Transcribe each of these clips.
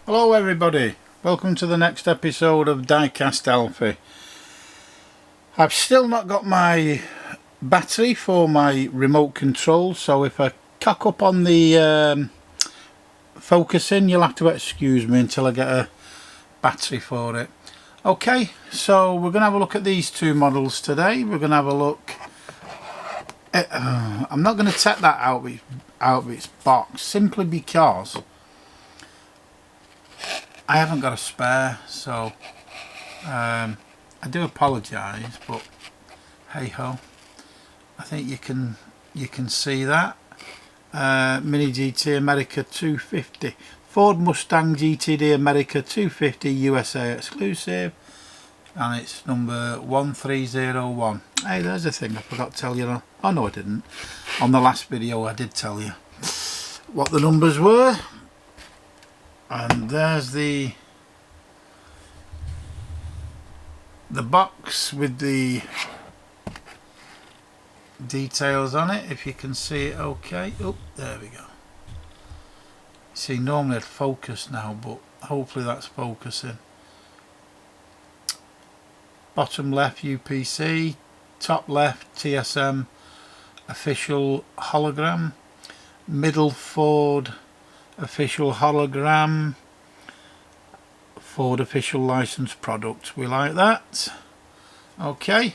Hello everybody, welcome to the next episode of Diecast Alfie. I've still not got my battery for my remote control, so if I cock up on the focusing, you'll have to excuse me until I get a battery for it. Okay, so we're going to have a look at these two models today. We're going to have a look at, I'm not going to take that out of its box simply because I haven't got a spare, so I do apologise, but hey ho. I think you can see that Mini GT America 250, Ford Mustang GTD America 250 USA exclusive, and it's number 1301. Hey, there's a thing I forgot to tell you. Oh no, I didn't. On the last video I did tell you what the numbers were. And there's the box with the details on it, if you can see it okay. Oh, there we go. See, normally I'd focus now, but hopefully that's focusing. Bottom left UPC, top left TSM official hologram, middle Ford official hologram, Ford official licensed product. We like that. Okay.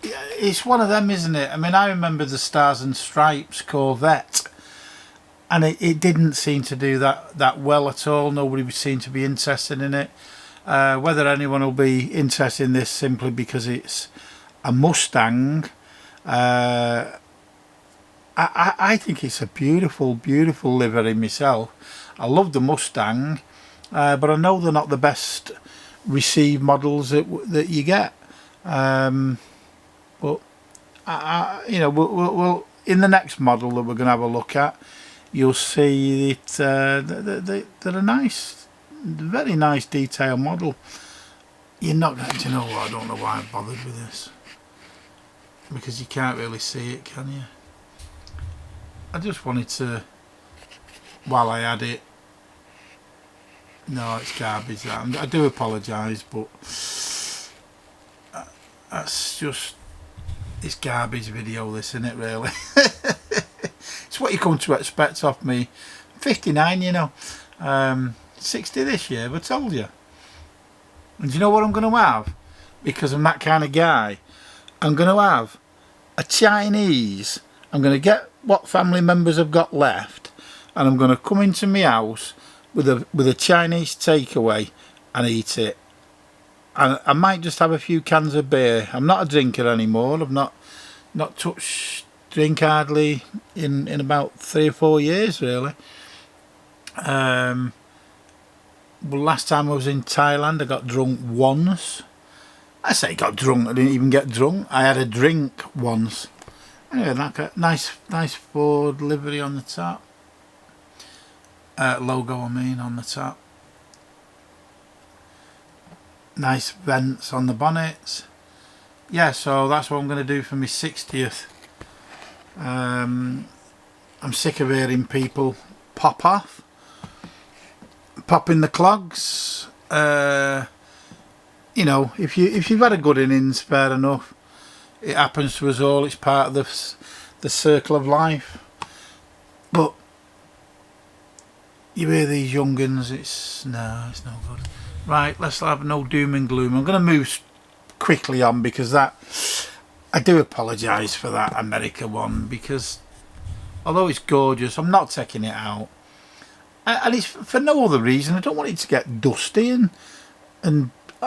It's one of them, isn't it? I mean, I remember the Stars and Stripes Corvette, and it didn't seem to do that well at all. Nobody seemed to be interested in it. Whether anyone will be interested in this simply because it's a Mustang, I think it's a beautiful livery myself. I love the Mustang, but I know they're not the best received models that you get. But you know, we'll in the next model that we're going to have a look at, you'll see that they're a nice, very nice detail model. You're not going to know what. I don't know why I bothered with this, because you can't really see it, can you? I just wanted to, while I had it. No, it's garbage that. I do apologise, but that's just, it's garbage video, this, isn't it, really? It's what you come to expect of me. 59, you know. 60 this year, I told you. And do you know what I'm going to have? Because I'm that kind of guy. I'm going to have a Chinese. I'm going to get what family members have got left, and I'm going to come into my house with a Chinese takeaway and eat it. And I might just have a few cans of beer. I'm not a drinker anymore. I've not touched drink hardly in about 3 or 4 years, really. Well, last time I was in Thailand, I got drunk once. I say got drunk, I didn't even get drunk. I had a drink once. Anyway, like a nice Ford livery on the top. Logo, I mean, on the top. Nice vents on the bonnets. Yeah, so that's what I'm going to do for my 60th. I'm sick of hearing people pop off, popping the clogs. You know, if you've had a good innings, fair enough. It happens to us all. It's part of the circle of life. But you hear these young'uns, it's no good. Right, let's have no doom and gloom. I'm going to move quickly on, because that, I do apologise for that America one, because although it's gorgeous, I'm not taking it out, and it's for no other reason. I don't want it to get dusty, and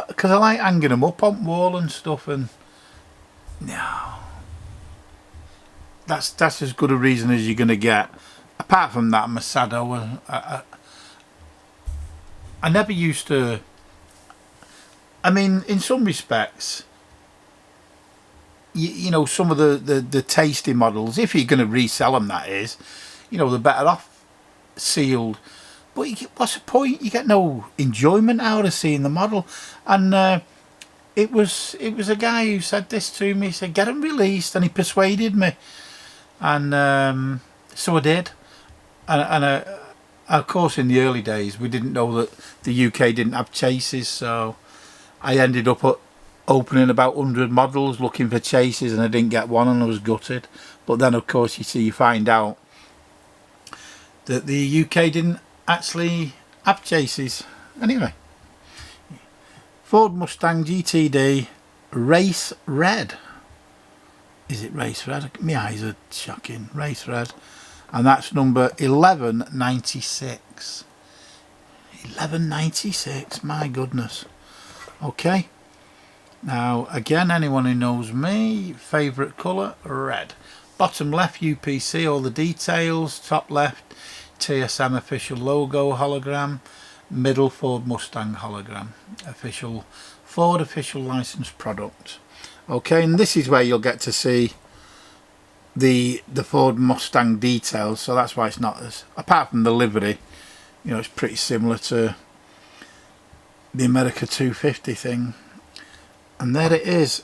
because I like hanging them up on wall and stuff, and no, that's as good a reason as you're going to get. Apart from that, I'm a saddo. I never used to. I mean, in some respects, you know, some of the tasty models, if you're going to resell them, that is, you know, they're better off sealed. But what's the point? You get no enjoyment out of seeing the model. And it was a guy who said this to me. He said, get them released, and he persuaded me. and so I did. And of course, in the early days, we didn't know that the UK didn't have chases, so I ended up opening about 100 models looking for chases, and I didn't get one, and I was gutted. But then, of course, you find out that the UK didn't actually have chases. Anyway, Ford Mustang GTD Race Red. Is it Race Red? My eyes are shocking. Race Red. And that's number 1196. 1196, my goodness. Okay. Now, again, anyone who knows me, favourite colour, red. Bottom left, UPC, all the details. Top left, TSM official logo hologram. Middle, Ford Mustang hologram. Official Ford official licensed product. Okay, and this is where you'll get to see the Ford Mustang details, so that's why it's not as, apart from the livery, you know, it's pretty similar to the America 250 thing. And there it is.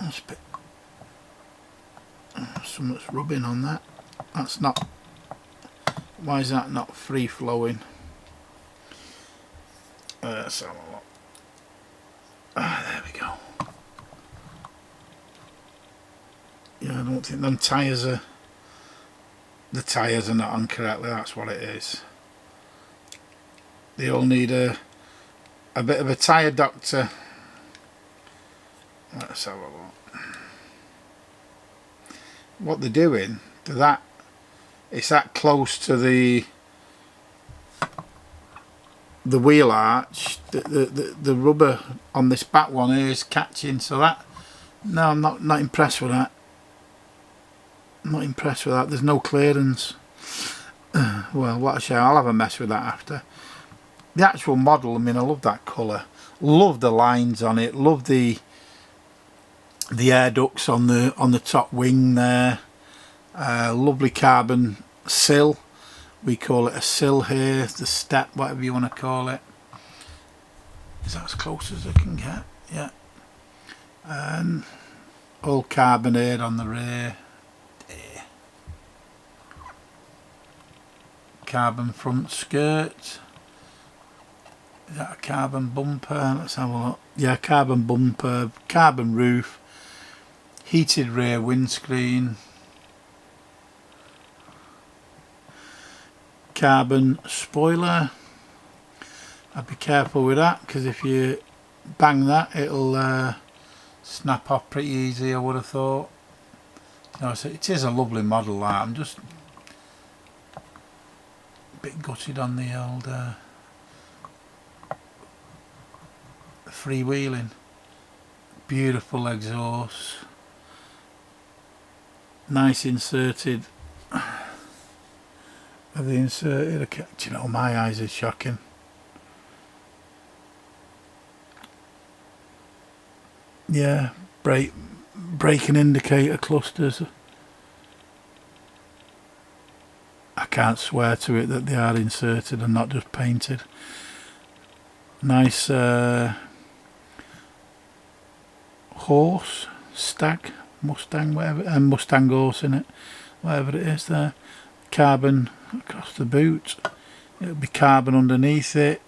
That's a bit, something's rubbing on that. That's not, why is that not free flowing? Let's have a look. There we go. Yeah, I don't think them tyres are, the tyres are not on correctly, that's what it is. They all need a bit of a tyre doctor. Let's have a look. What they're doing to that, it's that close to the wheel arch, the rubber on this back one here is catching, so that, no, I'm not impressed with that. Not impressed with that. There's no clearance. Well, what a shame. I'll have a mess with that after. The actual model, I mean, I love that colour. Love the lines on it. Love the air ducts on the top wing there. Lovely carbon sill. We call it a sill here. The step, whatever you want to call it. Is that as close as I can get? Yeah. And all carbon here on the rear. Carbon front skirt. Is that a carbon bumper? Let's have a look. Yeah, carbon bumper, carbon roof, heated rear windscreen, carbon spoiler. I'd be careful with that, because if you bang that, it'll snap off pretty easy, I would have thought. You know, so it is a lovely model, that. I'm just bit gutted on the old freewheeling. Beautiful exhaust, nice inserted. Have they inserted? You know, my eyes are shocking. Yeah, brake and indicator clusters. I can't swear to it that they are inserted and not just painted. Nice horse, stag, Mustang, whatever, and Mustang horse in it, whatever it is there. Carbon across the boot. It'll be carbon underneath it.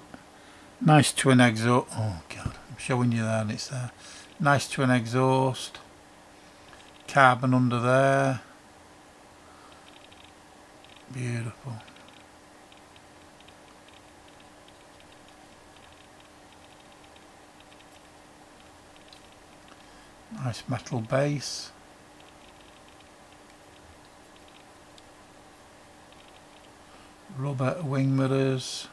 Nice twin exhaust. Oh God, I'm showing you there and it's there. Nice twin exhaust. Carbon under there. Beautiful. Nice metal base. Rubber wing mirrors.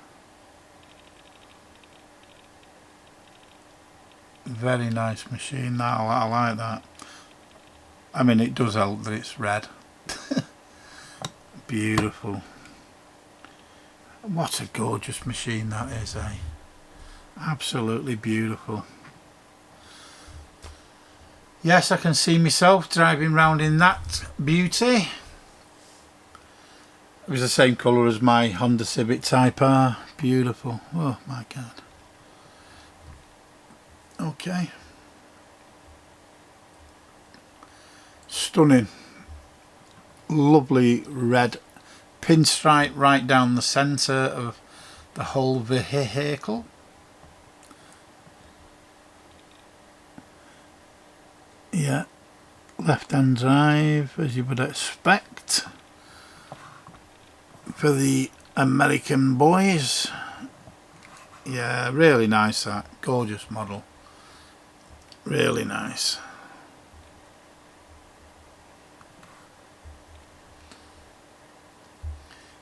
Very nice machine. I like that. I mean, it does help that it's red. Beautiful. What a gorgeous machine that is, eh? Absolutely beautiful. Yes, I can see myself driving round in that beauty. It was the same colour as my Honda Civic Type R. Beautiful. Oh my God. Okay. Stunning. lovely red pinstripe right down the centre of the whole vehicle. Yeah, left-hand drive as you would expect for the American boys. Yeah, really nice, that gorgeous model, really nice.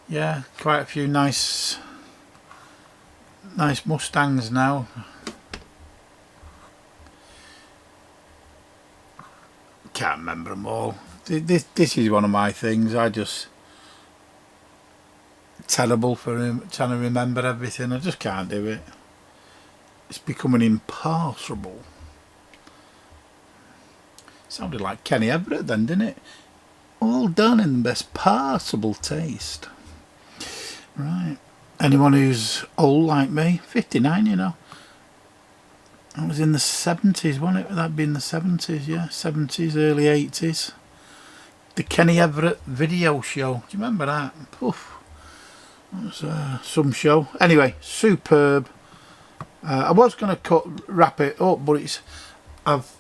Yeah, quite a few nice Mustangs now. Can't remember them all. This is one of my things. I just terrible for trying to remember everything. I just can't do it. It's becoming impossible. Sounded like Kenny Everett then, didn't it? All done in the best possible taste. Right. Anyone who's old like me, 59, you know. I was in the 70s, wasn't it? That'd be in the 70s, yeah. 70s, early 80s. The Kenny Everett video show. Do you remember that? Poof. That was some show. Anyway, superb. I was going to wrap it up, but I've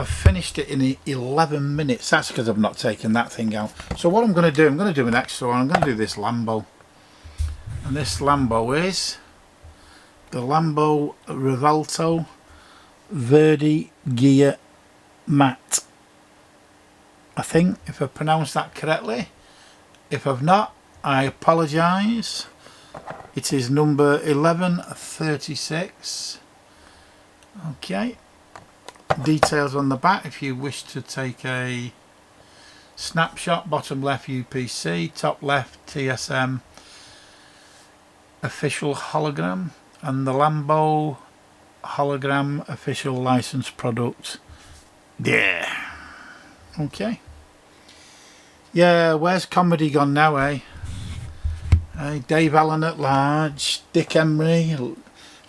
finished it in 11 minutes. That's because I've not taken that thing out. So what I'm going to do, I'm going to do an extra one. I'm going to do this Lambo. And this Lambo is the Lambo Revuelto Verde Gea matte. I think, if I pronounced that correctly. If I've not, I apologise. It is number 1136. Okay. Details on the back if you wish to take a snapshot. Bottom left UPC, top left TSM official hologram, and the Lambo hologram official license product. Yeah. Okay. Yeah, where's comedy gone now, eh? Dave Allen at large, Dick Emery,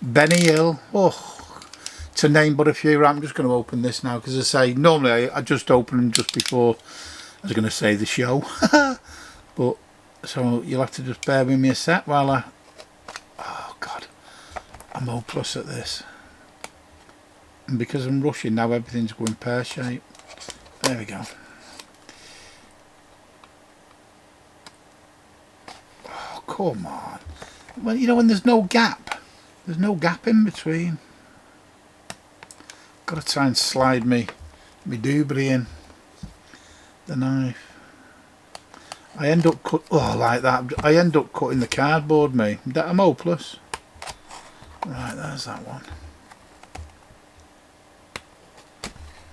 Benny Hill. Oh, to name but a few. I'm just going to open this now because, as I say, normally I just open them just before I was going to say the show. But so you'll have to just bear with me a sec while I. Oh God, I'm hopeless at this. And because I'm rushing now, everything's going pear shaped. There we go. Oh, come on. Well, you know, when there's no gap in between. Got to try and slide me doobry in the knife. I end up like that. I end up cutting the cardboard, me. I'm hopeless. Right, there's that one.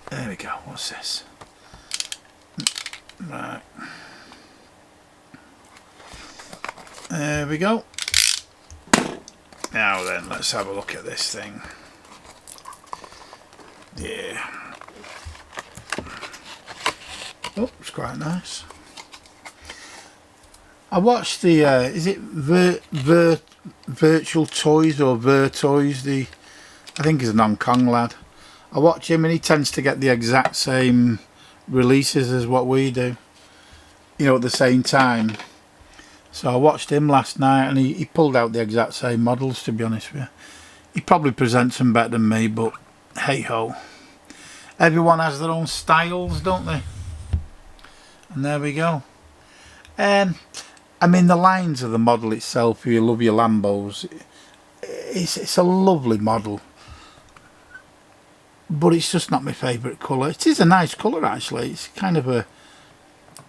There we go. What's this? Right. There we go. Now then, let's have a look at this thing. Yeah. Oh, it's quite nice. I watched the, is it Virtual Toys or Vertoys? I think he's a Hong Kong lad. I watch him and he tends to get the exact same releases as what we do, you know, at the same time. So I watched him last night and he pulled out the exact same models, to be honest with you. He probably presents them better than me, but hey ho. Everyone has their own styles, don't they? And there we go. I mean, the lines of the model itself, if you love your Lambos, it's a lovely model. But it's just not my favourite colour. It is a nice colour, actually. It's kind of a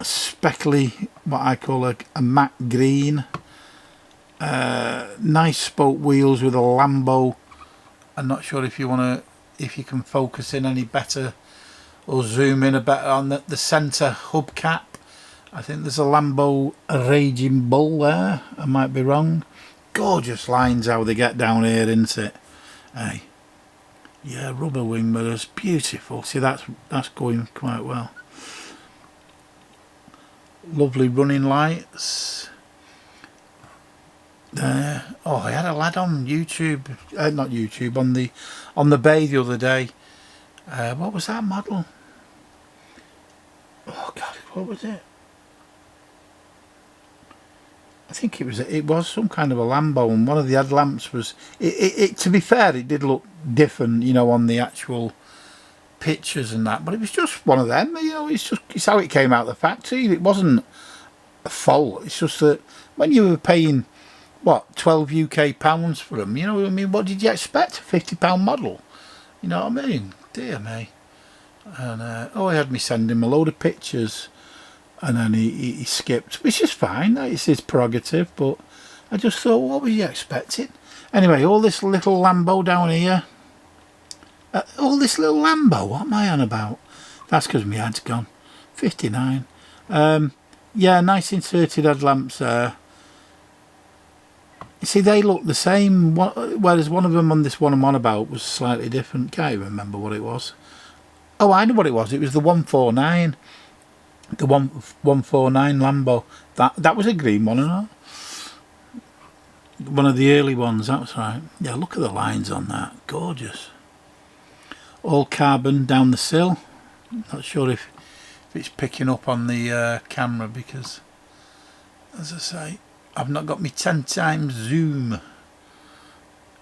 speckly, what I call a matte green. Nice spoke wheels with a Lambo. I'm not sure if you can focus in any better or zoom in a better on the centre hubcap. I think there's a Lambo Raging Bull there. I might be wrong. Gorgeous lines how they get down here, isn't it? Hey. Yeah, rubber wing mirrors, beautiful. See, that's going quite well. Lovely running lights. There. Oh, I had a lad on YouTube, not YouTube, on the bay the other day. What was that model? Oh God, what was it? I think it was some kind of a Lambo, and one of the headlamps was it to be fair, it did look different, you know, on the actual pictures and that, but it was just one of them, you know. It's how it came out of the factory. It wasn't a fault. It's just that when you were paying what, 12 UK pounds for them, you know, I mean, what did you expect? A £50 model, you know what I mean? Dear me. And oh, he had me send him a load of pictures, and then he skipped, which is fine, it's his prerogative, but I just thought, what were you expecting? Anyway, all this little Lambo down here, all this little Lambo, what am I on about? That's because my head's gone. 59. Yeah, nice inserted headlamps there. You see, they look the same, whereas one of them on this one I'm on about was slightly different. Can't even remember what it was. Oh, I know what it was. It was the 149. The 149 Lambo. That was a green one, isn't it? One of the early ones, that's right. Yeah, look at the lines on that. Gorgeous. All carbon down the sill. Not sure if it's picking up on the camera, because, as I say, I've not got me 10 times zoom.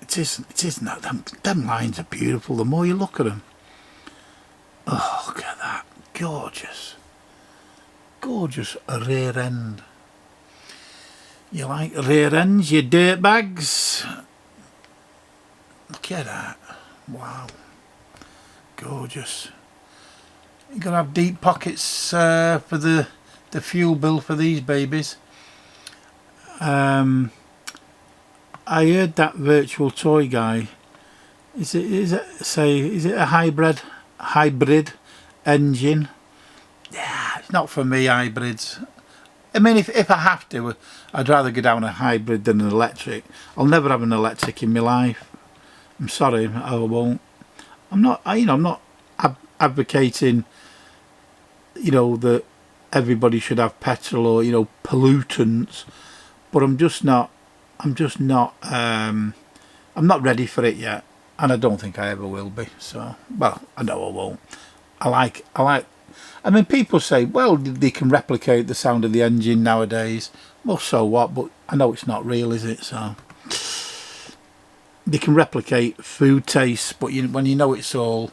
It is not. Them lines are beautiful. The more you look at them. Oh, look at that. Gorgeous. Gorgeous rear end. You like rear ends, you dirtbags? Look at that. Wow. Gorgeous. You're going to have deep pockets for the fuel bill for these babies. I heard that virtual toy guy. Is it a hybrid engine? Yeah, it's not for me, hybrids. I mean, if I have to, I'd rather go down a hybrid than an electric. I'll never have an electric in my life. I'm sorry, I won't. I'm not advocating, you know, that everybody should have petrol or, you know, pollutants, but I'm not ready for it yet, and I don't think I ever will be. So, well, I know I won't. I mean, people say, well, they can replicate the sound of the engine nowadays. Well, so what? But I know it's not real, is it? So they can replicate food tastes, but when you know it's all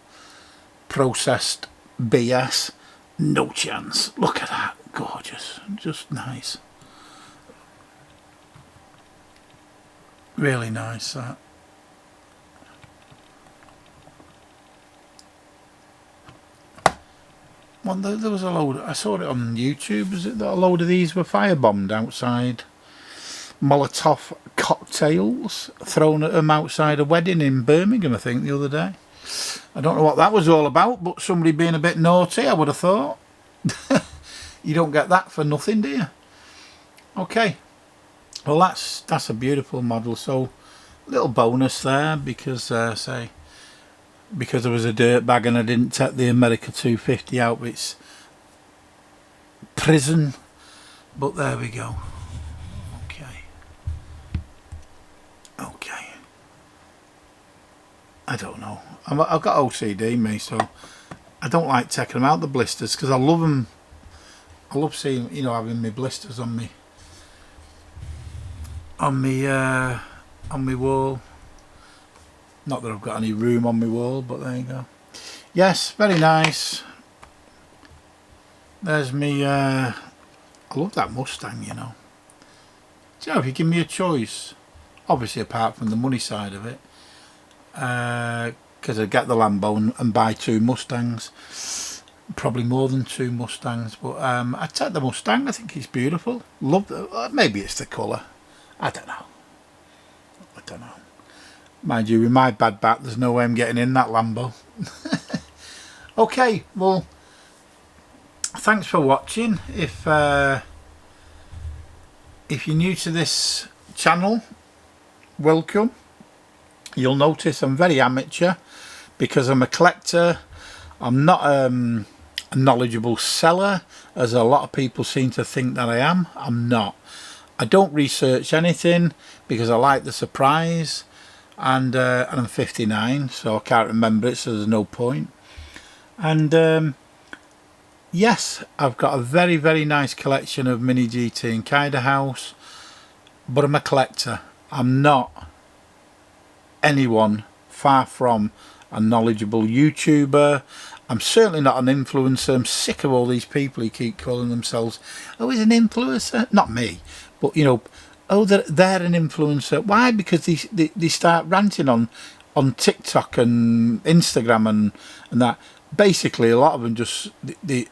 processed BS, no chance. Look at that. Gorgeous. Just nice. Really nice, that. Well, there was a load. I saw it on YouTube. Was it that a load of these were firebombed outside? Molotov cocktails thrown at them outside a wedding in Birmingham, I think, the other day. I don't know what that was all about, but somebody being a bit naughty, I would have thought. You don't get that for nothing, do you? Okay. Well, that's a beautiful model. So, little bonus there, because because there was a dirt bag and I didn't take the America 250 out of its prison. But there we go. Okay. I don't know. I've got OCD, me, so I don't like taking them out, the blisters, because I love them. I love seeing, you know, having my blisters on me. On my wall. Not that I've got any room on my wall, but there you go. Yes, very nice. There's me. I love that Mustang, you know. So if you give me a choice, obviously apart from the money side of it, because I'd get the Lambo and buy 2 Mustangs, probably more than 2 Mustangs, but I'd take the Mustang. I think it's beautiful. Love maybe it's the colour. I don't know. Mind you, with my bad back, there's no way I'm getting in that Lambo. Okay, well, thanks for watching. If you're new to this channel, welcome. You'll notice I'm very amateur because I'm a collector. I'm not a knowledgeable seller, as a lot of people seem to think that I am. I'm not. I don't research anything because I like the surprise. And I'm 59, so I can't remember it, so there's no point. And yes, I've got a very, very nice collection of Mini GT in Kyder House, but I'm a collector. I'm not anyone, far from a knowledgeable YouTuber. I'm certainly not an influencer. I'm sick of all these people who keep calling themselves, oh, he's an influencer. Not me, but you know, oh, they're an influencer. Why? Because they start ranting on TikTok and Instagram and that. Basically, a lot of them just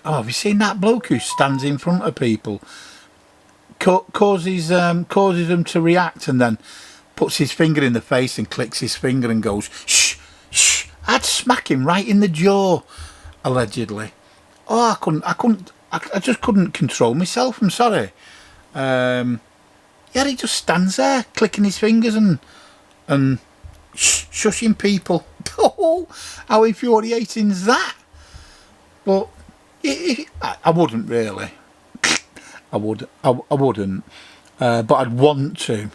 oh, have you seen that bloke who stands in front of people, causes them to react, and then puts his finger in the face and clicks his finger and goes, shh, shh. I'd smack him right in the jaw, allegedly. Oh, I just couldn't control myself. I'm sorry. Yeah, he just stands there clicking his fingers and shushing people. Oh, how infuriating is that? But I wouldn't really. I wouldn't. But I'd want to.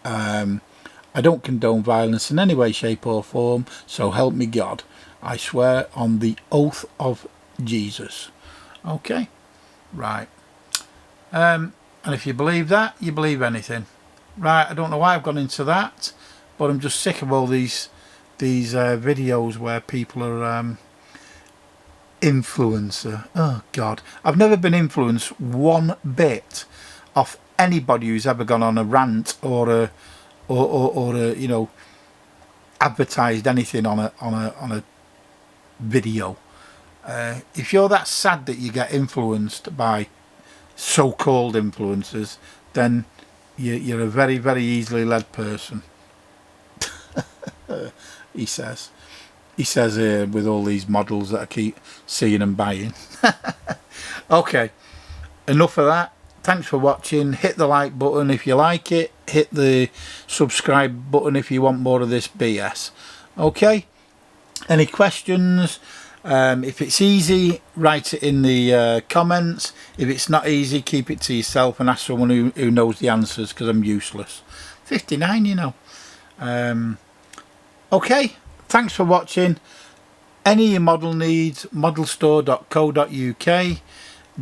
I don't condone violence in any way, shape or form, so help me God. I swear on the oath of Jesus. Okay? Right. And if you believe that, you believe anything. Right, I don't know why I've gone into that, but I'm just sick of all these videos where people are influencer. Oh God, I've never been influenced one bit off anybody who's ever gone on a rant or a you know, advertised anything on a video. If you're that sad that you get influenced by so-called influencers, then you're a very, very easily led person. he says here, with all these models that I keep seeing and buying. Okay, enough of that. Thanks for watching. Hit the like button if you like it. Hit the subscribe button if you want more of this BS. Okay, any questions? If it's easy, write it in the comments. If it's not easy, keep it to yourself and ask someone who knows the answers, because I'm useless. 59, you know. Okay, thanks for watching. Any of your model needs, modelstore.co.uk.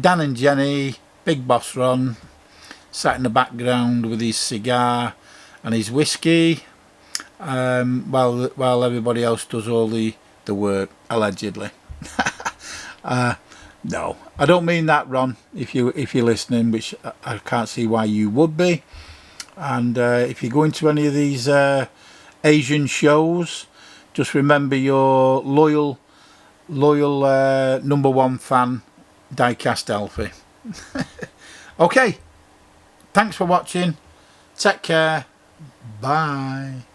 Dan and Jenny, Big Boss Ron, sat in the background with his cigar and his whiskey, while everybody else does all the work, allegedly. No, I don't mean that, Ron, if you're listening, which I can't see why you would be. And if you go into any of these Asian shows, just remember your loyal #1 fan, Diecast Elfie. Okay, thanks for watching. Take care. Bye.